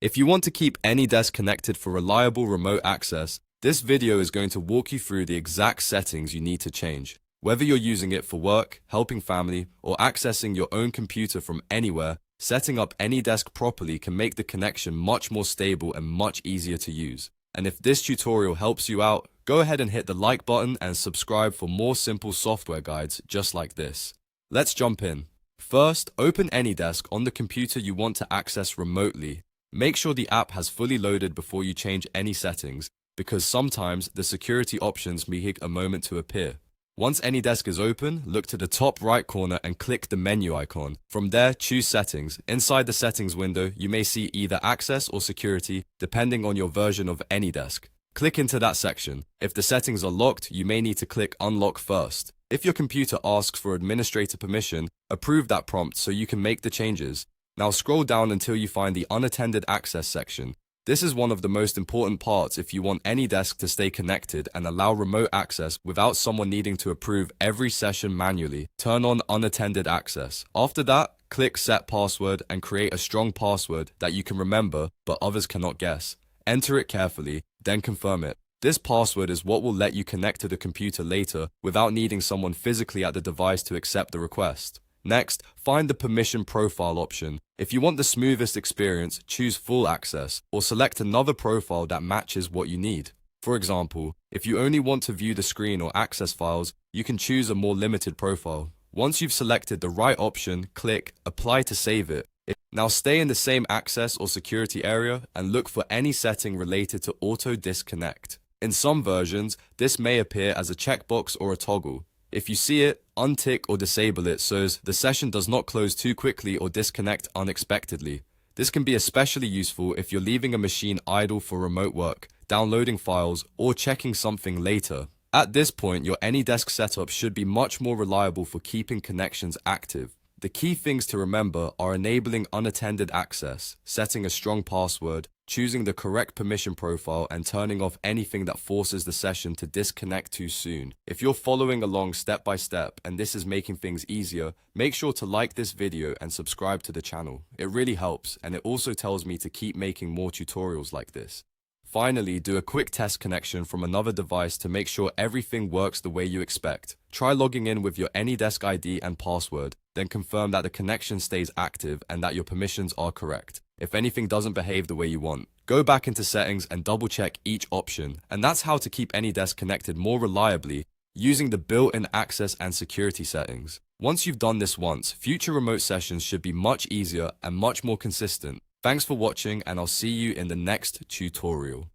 If you want to keep AnyDesk connected for reliable remote access, this video is going to walk you through the exact settings you need to change. Whether you're using it for work, helping family, or accessing your own computer from anywhere, setting up AnyDesk properly can make the connection much more stable and much easier to use. And if this tutorial helps you out, go ahead and hit the like button and subscribe for more simple software guides just like this. Let's jump in. First, open AnyDesk on the computer you want to access remotely. Make sure the app has fully loaded before you change any settings, because sometimes the security options may take a moment to appear. Once AnyDesk is open, look to the top right corner and click the menu icon. From there, choose Settings. Inside the Settings window, you may see either Access or Security, depending on your version of AnyDesk. Click into that section. If the settings are locked, you may need to click Unlock first. If your computer asks for administrator permission, approve that prompt so you can make the changes. Now scroll down until you find the Unattended Access section. This is one of the most important parts if you want AnyDesk to stay connected and allow remote access without someone needing to approve every session manually. Turn on Unattended Access. After that, click Set Password and create a strong password that you can remember but others cannot guess. Enter it carefully, then confirm it. This password is what will let you connect to the computer later without needing someone physically at the device to accept the request. Next, find the Permission Profile option. If you want the smoothest experience, choose Full Access, or select another profile that matches what you need. For example, if you only want to view the screen or access files, you can choose a more limited profile. Once you've selected the right option, click Apply to save it. Now stay in the same access or security area and look for any setting related to auto disconnect. In some versions, this may appear as a checkbox or a toggle. If you see it, untick or disable it so the session does not close too quickly or disconnect unexpectedly. This can be especially useful if you're leaving a machine idle for remote work, downloading files, or checking something later. At this point, your AnyDesk setup should be much more reliable for keeping connections active. The key things to remember are enabling unattended access, setting a strong password, choosing the correct permission profile, and turning off anything that forces the session to disconnect too soon. If you're following along step by step and this is making things easier, make sure to like this video and subscribe to the channel. It really helps, and it also tells me to keep making more tutorials like this. Finally, do a quick test connection from another device to make sure everything works the way you expect. Try logging in with your AnyDesk ID and password, then confirm that the connection stays active and that your permissions are correct. If anything doesn't behave the way you want, go back into settings and double check each option. And that's how to keep AnyDesk connected more reliably using the built-in access and security settings. Once you've done this once, future remote sessions should be much easier and much more consistent. Thanks for watching, and I'll see you in the next tutorial.